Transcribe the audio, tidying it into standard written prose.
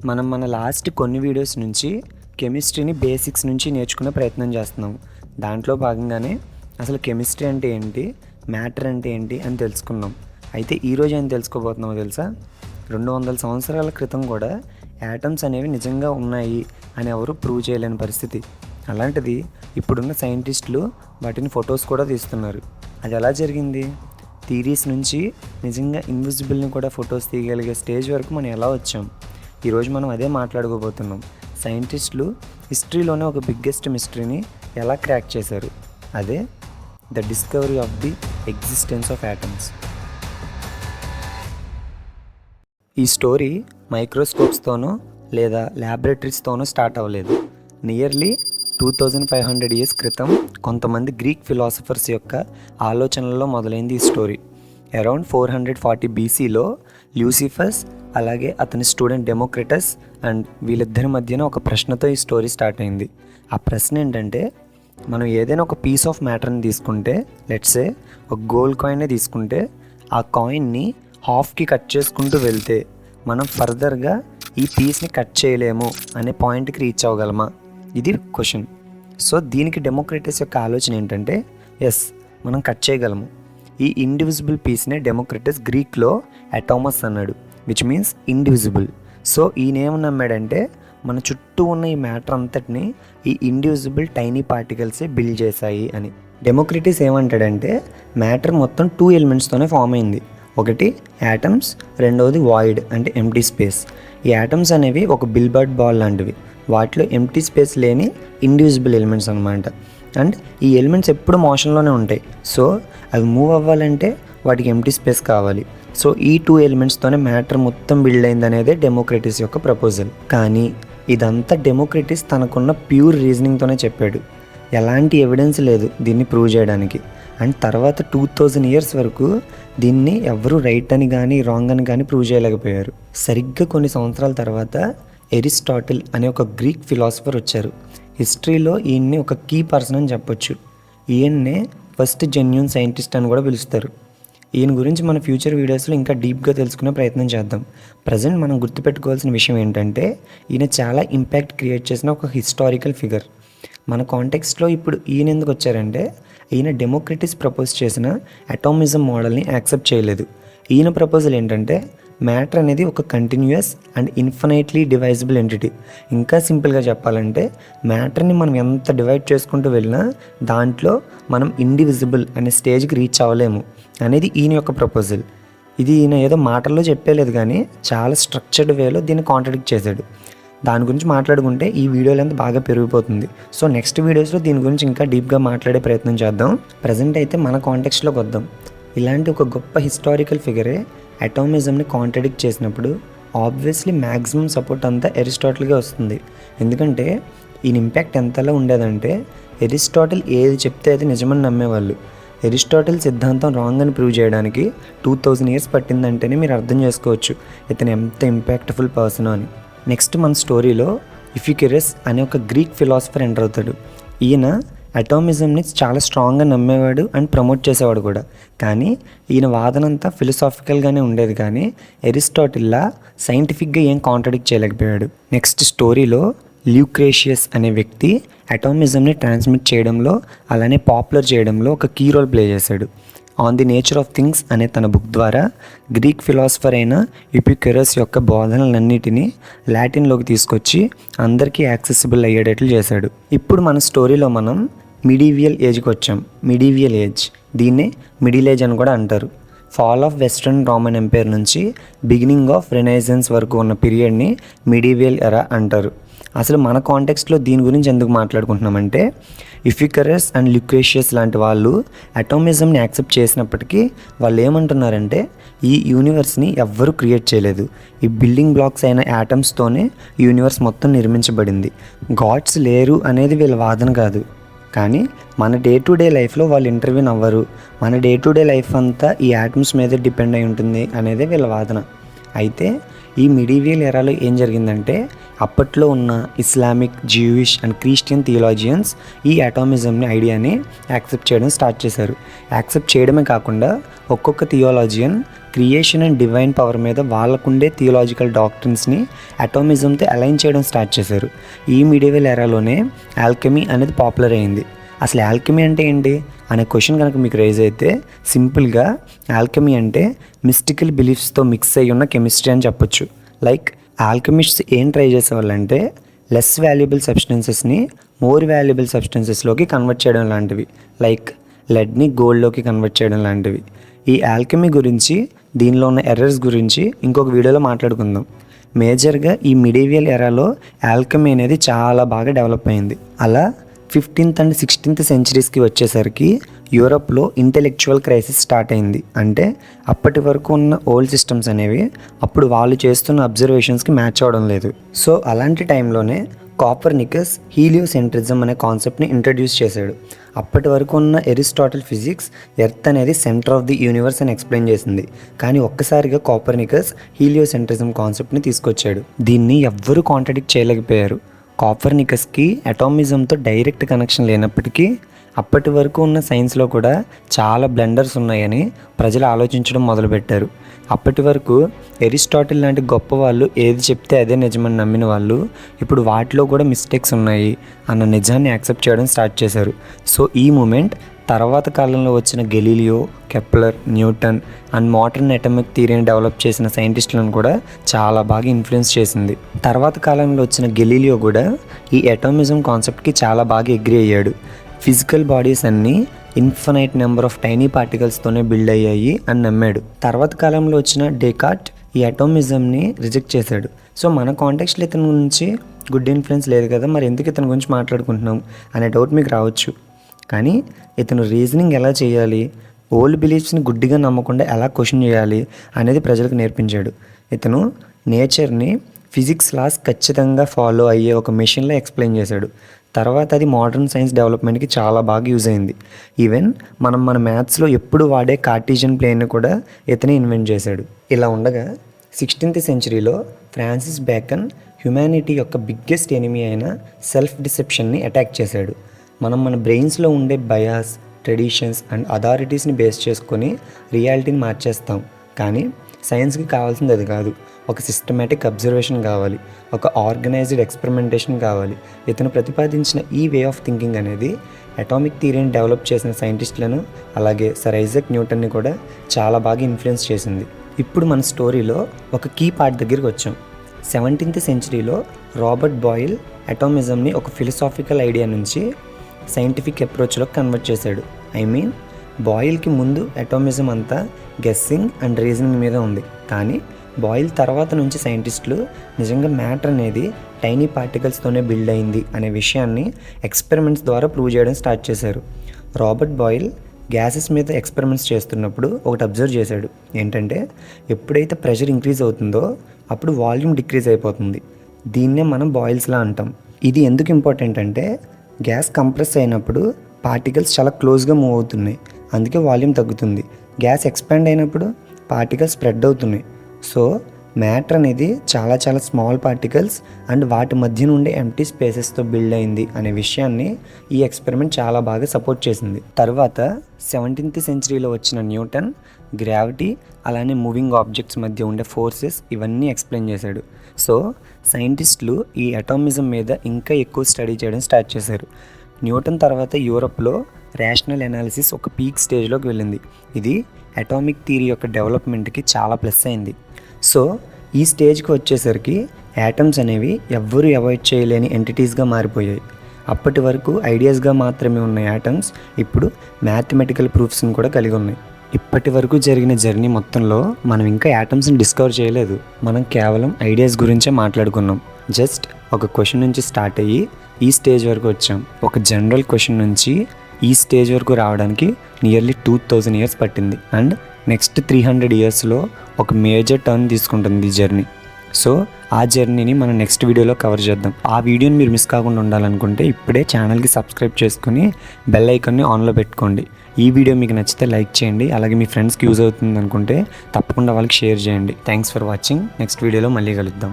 మన లాస్ట్ కొన్ని వీడియోస్ నుంచి కెమిస్ట్రీని బేసిక్స్ నుంచి నేర్చుకునే ప్రయత్నం చేస్తున్నాం. దాంట్లో భాగంగానే అసలు కెమిస్ట్రీ అంటే ఏంటి, మ్యాటర్ అంటే ఏంటి అని తెలుసుకున్నాం. అయితే ఈరోజు ఏం తెలుసుకోబోతున్నామో తెలుసా? 200 సంవత్సరాల క్రితం కూడా యాటమ్స్ అనేవి నిజంగా ఉన్నాయి అని ఎవరు ప్రూవ్ చేయలేని పరిస్థితి. అలాంటిది ఇప్పుడున్న సైంటిస్టులు వాటిని ఫొటోస్ కూడా తీస్తున్నారు. అది ఎలా జరిగింది? థీరీస్ నుంచి నిజంగా ఇన్విజిబుల్ని కూడా ఫొటోస్ తీయగలిగే స్టేజ్ వరకు మనం ఎలా వచ్చాం? ఈరోజు మనం అదే మాట్లాడుకోబోతున్నాం. సైంటిస్టులు హిస్టరీలోనే ఒక బిగ్గెస్ట్ మిస్టరీని ఎలా క్రాక్ చేశారు, అదే the discovery of the existence of atoms. ఈ స్టోరీ మైక్రోస్కోప్స్తోనో లేదా ల్యాబొరేటరీస్తోనో స్టార్ట్ అవ్వలేదు. నియర్లీ 2500 ఇయర్స్ క్రితం కొంతమంది గ్రీక్ ఫిలాసఫర్స్ యొక్క ఆలోచనలలో మొదలైంది ఈ స్టోరీ. అరౌండ్ 440 BCలో ల్యూసిఫస్ అలాగే అతని స్టూడెంట్ డెమోక్రిటస్ అండ్ వీళ్ళిద్దరి మధ్యన ఒక ప్రశ్నతో ఈ స్టోరీ స్టార్ట్ అయింది. ఆ ప్రశ్న ఏంటంటే, మనం ఏదైనా ఒక పీస్ ఆఫ్ మ్యాటర్ని తీసుకుంటే, లెట్సే ఒక గోల్డ్ కాయిన్నే తీసుకుంటే, ఆ కాయిన్ని హాఫ్కి కట్ చేసుకుంటూ వెళ్తే మనం ఫర్దర్గా ఈ పీస్ని కట్ చేయలేము అనే పాయింట్కి రీచ్ అవ్వగలమా? ఇది క్వశ్చన్. సో దీనికి డెమోక్రిటస్ యొక్క ఆలోచన ఏంటంటే, ఎస్, మనం కట్ చేయగలము. ఈ ఇండివిజిబుల్ పీస్నే డెమోక్రిటస్ గ్రీక్లో అటామస్ అన్నాడు, విచ్ మీన్స్ ఇండివిజిబుల్. సో ఈయనేం నమ్మాడంటే, మన చుట్టూ ఉన్న ఈ మ్యాటర్ అంతటిని ఈ ఇండివిజిబుల్ టైనీ పార్టికల్సే బిల్డ్ చేశాయి అని. డెమోక్రిటస్ ఏమంటాడంటే, మ్యాటర్ మొత్తం 2 ఎలిమెంట్స్తోనే ఫామ్ అయింది. ఒకటి యాటమ్స్, రెండవది వాయిడ్ అంటే ఎంప్టీ స్పేస్. ఈ యాటమ్స్ అనేవి ఒక బిల్బర్డ్ బాల్ లాంటివి. వాటిలో ఎంప్టీ స్పేస్ లేని ఇండివిజిబుల్ ఎలిమెంట్స్ అనమాట. అండ్ ఈ ఎలిమెంట్స్ ఎప్పుడు మోషన్లోనే ఉంటాయి. సో అవి మూవ్ అవ్వాలంటే వాటికి ఎంప్టీ స్పేస్ కావాలి. సో ఈ 2 ఎలిమెంట్స్తోనే మ్యాటర్ మొత్తం బిల్డ్ అయింది అనేదే డెమోక్రిటస్ యొక్క ప్రపోజల్. కానీ ఇదంతా డెమోక్రిటస్ తనకున్న ప్యూర్ రీజనింగ్తోనే చెప్పాడు. ఎలాంటి ఎవిడెన్స్ లేదు దీన్ని ప్రూవ్ చేయడానికి. అండ్ తర్వాత 2000 ఇయర్స్ వరకు దీన్ని ఎవరు రైట్ అని కానీ రాంగ్ అని కానీ ప్రూవ్ చేయలేకపోయారు. సరిగ్గా కొన్ని సంవత్సరాల తర్వాత ఎరిస్టాటిల్ అనే ఒక గ్రీక్ ఫిలాసఫర్ వచ్చారు. హిస్టరీలో ఈయన్ని ఒక కీ పర్సన్ అని చెప్పొచ్చు. ఈయన్నే ఫస్ట్ జెన్యూన్ సైంటిస్ట్ అని కూడా పిలుస్తారు. ఈయన గురించి మన ఫ్యూచర్ వీడియోస్లో ఇంకా డీప్గా తెలుసుకునే ప్రయత్నం చేద్దాం. ప్రజెంట్ మనం గుర్తుపెట్టుకోవాల్సిన విషయం ఏంటంటే, ఈయన చాలా ఇంపాక్ట్ క్రియేట్ చేసిన ఒక హిస్టారికల్ ఫిగర్. మన కాంటెక్స్ట్లో ఇప్పుడు ఈయన ఎందుకు వచ్చారంటే, ఈయన డెమోక్రిటస్ ప్రపోజ్ చేసిన అటామిజం మోడల్ని యాక్సెప్ట్ చేయలేదు. ఈయన ప్రపోజల్ ఏంటంటే, మ్యాటర్ అనేది ఒక కంటిన్యూయస్ అండ్ ఇన్ఫినైట్లీ డివైజబుల్ ఎంటిటీ. ఇంకా సింపుల్గా చెప్పాలంటే, మ్యాటర్ని మనం ఎంత డివైడ్ చేసుకుంటూ వెళ్ళినా దాంట్లో మనం ఇండివిజిబుల్ అనే స్టేజ్కి రీచ్ అవ్వలేము అనేది ఈయన యొక్క ప్రపోజల్. ఇది ఈయన ఏదో మాటల్లో చెప్పలేదు, కానీ చాలా స్ట్రక్చర్డ్ వేలో దీన్ని కాంట్రడిక్ట్ చేశాడు. దాని గురించి మాట్లాడుకుంటే ఈ వీడియో లెంత్ బాగా పెరిగిపోతుంది. సో నెక్స్ట్ వీడియోస్లో దీని గురించి ఇంకా డీప్గా మాట్లాడే ప్రయత్నం చేద్దాం. ప్రజెంట్ అయితే మన కాంటెక్స్ట్లోకి వద్దాం. ఇలాంటి ఒక గొప్ప హిస్టారికల్ ఫిగరే అటామిజంని కాంట్రడిక్ట్ చేసినప్పుడు ఆబ్వియస్లీ మ్యాక్సిమం సపోర్ట్ అంతా ఎరిస్టాటిల్గా వస్తుంది. ఎందుకంటే ఈయన ఇంపాక్ట్ ఎంతలా ఉండేదంటే, ఎరిస్టాటిల్ ఏది చెప్తే అది నిజమని నమ్మేవాళ్ళు. ఎరిస్టాటిల్ సిద్ధాంతం రాంగ్ అని ప్రూవ్ చేయడానికి 2000 ఇయర్స్ పట్టిందంటేనే మీరు అర్థం చేసుకోవచ్చు ఇతను ఎంత ఇంపాక్ట్ఫుల్ పర్సన్ అని. నెక్స్ట్ మన స్టోరీలో ఇఫిక్యూరస్ అనే ఒక గ్రీక్ ఫిలాసఫర్ ఎంటర్ అవుతాడు. ఈయన అటామిజంని చాలా స్ట్రాంగ్గా నమ్మేవాడు అండ్ ప్రమోట్ చేసేవాడు కూడా. కానీ ఈయన వాదనంతా ఫిలసాఫికల్గానే ఉండేది, కానీ ఎరిస్టాటిల్లా సైంటిఫిక్గా ఏం కాంట్రడిక్ట్ చేయలేకపోయాడు. నెక్స్ట్ స్టోరీలో ల్యూక్రేషియస్ అనే వ్యక్తి అటామిజంని ట్రాన్స్మిట్ చేయడంలో అలానే పాపులర్ చేయడంలో ఒక కీ రోల్ ప్లే చేశాడు. On the nature of things అనే తన బుక్ ద్వారా గ్రీక్ ఫిలాసఫర్ అయిన ఎపిక్యూరస్ యొక్క బోధనలన్నిటినీ లాటిన్లోకి తీసుకొచ్చి అందరికీ యాక్సెసిబుల్ అయ్యేటట్లు చేశాడు. ఇప్పుడు మన స్టోరీలో మనం మిడీవియల్ ఏజ్కి వచ్చాం. మిడీవియల్ ఏజ్, దీన్నే మిడిల్ ఏజ్ అని కూడా అంటారు. Fall of western Roman empire నుంచి బిగినింగ్ ఆఫ్ రెనైజెన్స్ వరకు ఉన్న పీరియడ్ని మిడీవియల్ ఎరా అంటారు. అసలు మన కాంటెక్స్ట్లో దీని గురించి ఎందుకు మాట్లాడుకుంటున్నామంటే, ఇఫికరస్ అండ్ ల్యూక్రేషియస్ లాంటి వాళ్ళు అటామిజంని యాక్సెప్ట్ చేసినప్పటికీ వాళ్ళు ఏమంటున్నారంటే, ఈ యూనివర్స్ని ఎవ్వరూ క్రియేట్ చేయలేదు. ఈ బిల్డింగ్ బ్లాక్స్ అయిన యాటమ్స్తోనే యూనివర్స్ మొత్తం నిర్మించబడింది. గాడ్స్ లేరు అనేది వీళ్ళ వాదన కాదు. కానీ మన డే టు డే లైఫ్లో వాళ్ళు ఇంటర్వ్యూన్ అవ్వరు, మన డే టు డే లైఫ్ అంతా ఈ యాటమ్స్ మీదే డిపెండ్ అయి ఉంటుంది అనేదే వీళ్ళ వాదన. అయితే ఈ మిడీవియల్ ఎరాలో ఏం జరిగిందంటే అప్పట్లో ఉన్న Islamic, Jewish and Christian theologians ఈ అటామిజంని ఐడియాని యాక్సెప్ట్ చేయడం స్టార్ట్ చేశారు. యాక్సెప్ట్ చేయడమే కాకుండా ఒక్కొక్క theologian creation and divine power మీద వాళ్ళకుండే థియాలజికల్ డాక్ట్రిన్స్ని అటామిజంతో అలైన్ చేయడం స్టార్ట్ చేశారు. ఈ మిడీవియల్ ఎరాలోనే ఆల్కెమీ అనేది పాపులర్ అయింది. అసలు ఆల్కెమీ అంటే ఏంటి అనే క్వశ్చన్ కనుక మీకు రైజ్ అయితే సింపుల్గా ఆల్కెమీ అంటే మిస్టికల్ బిలీఫ్స్తో మిక్స్ అయ్యి ఉన్న కెమిస్ట్రీ అని చెప్పొచ్చు. లైక్ ఆల్కెమిస్ట్స్ ఏం ట్రై చేసేవాళ్ళంటే లెస్ వాల్యుబుల్ సబ్స్టెన్సెస్ని మోర్ వాల్యుబుల్ సబ్స్టెన్సెస్లోకి కన్వర్ట్ చేయడం లాంటివి, లైక్ లెడ్ని గోల్డ్లోకి కన్వర్ట్ చేయడం లాంటివి. ఈ ఆల్కెమీ గురించి, దీనిలో ఉన్న ఎర్రర్స్ గురించి ఇంకొక వీడియోలో మాట్లాడుకుందాం. మేజర్గా ఈ మిడీవియల్ ఎరాలో ఆల్కెమీ అనేది చాలా బాగా డెవలప్ అయింది. అలా 15th and 16th సెంచరీస్కి వచ్చేసరికి యూరప్లో ఇంటెలెక్చువల్ క్రైసిస్ స్టార్ట్ అయింది. అంటే అప్పటి వరకు ఉన్న ఓల్డ్ సిస్టమ్స్ అనేవి అప్పుడు వాళ్ళు చేస్తున్న అబ్జర్వేషన్స్కి మ్యాచ్ అవ్వడం లేదు. సో అలాంటి టైంలోనే కోపర్నికస్ హీలియోసెంట్రిజం అనే కాన్సెప్ట్ని ఇంట్రడ్యూస్ చేశాడు. అప్పటి వరకు ఉన్న అరిస్టాటిల్ ఫిజిక్స్ ఎర్త్ అనేది సెంటర్ ఆఫ్ ది యూనివర్స్ అని ఎక్స్ప్లెయిన్ చేసింది. కానీ ఒక్కసారిగా కోపర్నికస్ హీలియోసెంట్రిజం కాన్సెప్ట్ని తీసుకొచ్చాడు. దీన్ని ఎవ్వరూ కాంట్రడిక్ట్ చేయలేకపోయారు. కోపర్నికస్కి అటామిజంతో డైరెక్ట్ కనెక్షన్ లేనప్పటికీ అప్పటి వరకు ఉన్న సైన్స్లో కూడా చాలా బ్లెండర్స్ ఉన్నాయని ప్రజలు ఆలోచించడం మొదలుపెట్టారు. అప్పటి వరకు అరిస్టాటిల్ లాంటి గొప్ప వాళ్ళు ఏది చెప్తే అదే నిజమని నమ్మిన వాళ్ళు ఇప్పుడు వాటిలో కూడా మిస్టేక్స్ ఉన్నాయి అన్న నిజాన్ని యాక్సెప్ట్ చేయడం స్టార్ట్ చేశారు. సో ఈ మూమెంట్ తర్వాత కాలంలో వచ్చిన Galileo, Kepler, Newton and modern atomic థియరీని డెవలప్ చేసిన సైంటిస్టులను కూడా చాలా బాగా ఇన్ఫ్లుయెన్స్ చేసింది. తర్వాత కాలంలో వచ్చిన గెలీలియో కూడా ఈ అటామిజం కాన్సెప్ట్కి చాలా బాగా అగ్రీ అయ్యాడు. ఫిజికల్ బాడీస్ అన్నీ ఇన్ఫినైట్ నెంబర్ ఆఫ్ టైనీ పార్టికల్స్తోనే బిల్డ్ అయ్యాయి అని నమ్మాడు. తర్వాత కాలంలో వచ్చిన డెకార్ట్ ఈ అటామిజంని రిజెక్ట్ చేశాడు. సో మన కాంటెక్స్ట్లో ఇతని గురించి గుడ్ ఇన్ఫ్లుయెన్స్ లేదు కదా, మరి ఎందుకు ఇతని గురించి మాట్లాడుకుంటున్నాం అనే డౌట్ మీకు రావచ్చు. కానీ ఇతను రీజనింగ్ ఎలా చేయాలి, ఓల్డ్ బిలీఫ్స్ని గుడ్డిగా నమ్మకుండా ఎలా క్వశ్చన్ చేయాలి అనేది ప్రజలకు నేర్పించాడు. ఇతను నేచర్ని ఫిజిక్స్ లాస్ ఖచ్చితంగా ఫాలో అయ్యే ఒక మెషిన్లో ఎక్స్ప్లెయిన్ చేశాడు. తర్వాత అది మోడర్న్ సైన్స్ డెవలప్మెంట్కి చాలా బాగా యూజ్ అయింది. ఈవెన్ మన మ్యాథ్స్లో ఎప్పుడు వాడే కార్టీజియన్ ప్లేన్ని కూడా ఇతనే ఇన్వెంట్ చేశాడు. ఇలా ఉండగా 16th సెంచరీలో ఫ్రాన్సిస్ బేకన్ హ్యుమానిటీ యొక్క బిగ్గెస్ట్ ఎనిమీ అయిన సెల్ఫ్ డిసెప్షన్ని అటాక్ చేశాడు. మన బ్రెయిన్స్లో ఉండే బయాస్, ట్రెడిషన్స్ అండ్ అథారిటీస్ని బేస్ చేసుకొని రియాలిటీని మార్చేస్తాం. కానీ సైన్స్కి కావాల్సింది అది కాదు. ఒక సిస్టమేటిక్ అబ్జర్వేషన్ కావాలి, ఒక ఆర్గనైజ్డ్ ఎక్స్పెరిమెంటేషన్ కావాలి. ఇతను ప్రతిపాదించిన ఈ వే ఆఫ్ థింకింగ్ అనేది అటామిక్ థియరీని డెవలప్ చేసిన సైంటిస్టులను అలాగే సర్ ఐజాక్ న్యూటన్ని కూడా చాలా బాగా ఇన్ఫ్లుయెన్స్ చేసింది. ఇప్పుడు మన స్టోరీలో ఒక కీ పార్ట్ దగ్గరికి వచ్చాం. 17th సెంచరీలో రాబర్ట్ బాయిల్ అటామిజంని ఒక ఫిలసాఫికల్ ఐడియా నుంచి సైంటిఫిక్ అప్రోచ్లో కన్వర్ట్ చేశాడు. బాయిల్కి ముందు అటామిజం అంతా గెస్సింగ్ అండ్ రీజనింగ్ మీద ఉంది. కానీ బాయిల్ తర్వాత నుంచి సైంటిస్టులు నిజంగా మ్యాటర్ అనేది టైనీ పార్టికల్స్తోనే బిల్డ్ అయింది అనే విషయాన్ని ఎక్స్పెరిమెంట్స్ ద్వారా ప్రూవ్ చేయడం స్టార్ట్ చేశారు. రాబర్ట్ బాయిల్ గ్యాసెస్ మీద ఎక్స్పెరిమెంట్స్ చేస్తున్నప్పుడు ఒకటి అబ్జర్వ్ చేశాడు. ఏంటంటే ఎప్పుడైతే ప్రెషర్ ఇంక్రీజ్ అవుతుందో అప్పుడు వాల్యూమ్ డిక్రీజ్ అయిపోతుంది. దీన్నే మనం బాయిల్స్లా అంటాం. ఇది ఎందుకు ఇంపార్టెంట్ అంటే గ్యాస్ కంప్రెస్ అయినప్పుడు పార్టికల్స్ చాలా క్లోజ్గా మూవ్ అవుతున్నాయి, అందుకే వాల్యూమ్ తగ్గుతుంది. గ్యాస్ ఎక్స్పాండ్ అయినప్పుడు పార్టికల్స్ స్ప్రెడ్ అవుతున్నాయి. సో మ్యాటర్ అనేది చాలా స్మాల్ పార్టికల్స్ అండ్ వాటి మధ్య నుండి ఎంప్టీ స్పేసెస్తో బిల్డ్ అయింది అనే విషయాన్ని ఈ ఎక్స్పెరిమెంట్ చాలా బాగా సపోర్ట్ చేసింది. తర్వాత 17th సెంచరీలో వచ్చిన న్యూటన్ గ్రావిటీ అలానే మూవింగ్ ఆబ్జెక్ట్స్ మధ్య ఉండే ఫోర్సెస్ ఇవన్నీ ఎక్స్ప్లెయిన్ చేశాడు. సో సైంటిస్టులు ఈ అటామిజం మీద ఇంకా ఎక్కువ స్టడీ చేయడం స్టార్ట్ చేశారు. న్యూటన్ తర్వాత యూరప్లో రేషనల్ అనాలిసిస్ ఒక పీక్ స్టేజ్లోకి వెళ్ళింది. ఇది అటామిక్ థియరీ యొక్క డెవలప్మెంట్కి చాలా ప్లస్ అయింది. సో ఈ స్టేజ్కి వచ్చేసరికి యాటమ్స్ అనేవి ఎవ్వరూ అవాయిడ్ చేయలేని ఎంటిటీస్గా మారిపోయాయి. అప్పటి వరకు ఐడియాస్గా మాత్రమే ఉన్న యాటమ్స్ ఇప్పుడు మ్యాథమెటికల్ ప్రూఫ్స్ని కూడా కలిగి ఉన్నాయి. ఇప్పటి వరకు జరిగిన జర్నీ మొత్తంలో మనం ఇంకా యాటమ్స్ని డిస్కవర్ చేయలేదు. మనం కేవలం ఐడియాస్ గురించే మాట్లాడుకున్నాం. జస్ట్ ఒక క్వశ్చన్ నుంచి స్టార్ట్ అయ్యి ఈ స్టేజ్ వరకు వచ్చాం. ఒక జనరల్ క్వశ్చన్ నుంచి ఈ స్టేజ్ వరకు రావడానికి నియర్లీ 2000 years పట్టింది. అండ్ నెక్స్ట్ 300 yearsలో ఒక మేజర్ టర్న్ తీసుకుంటుంది ఈ జర్నీ. సో ఆ జర్నీని మనం నెక్స్ట్ వీడియోలో కవర్ చేద్దాం. ఆ వీడియోని మీరు మిస్ కాకుండా ఉండాలనుకుంటే ఇప్పుడే ఛానల్కి సబ్స్క్రైబ్ చేసుకుని బెల్ ఐకాన్ని ఆన్లో పెట్టుకోండి. ఈ వీడియో మీకు నచ్చితే లైక్ చేయండి, అలాగే మీ ఫ్రెండ్స్కి యూజ్ అవుతుంది అనుకుంటే తప్పకుండా వాళ్ళకి షేర్ చేయండి. Thanks for watching. నెక్స్ట్ వీడియోలో మళ్ళీ కలుద్దాం.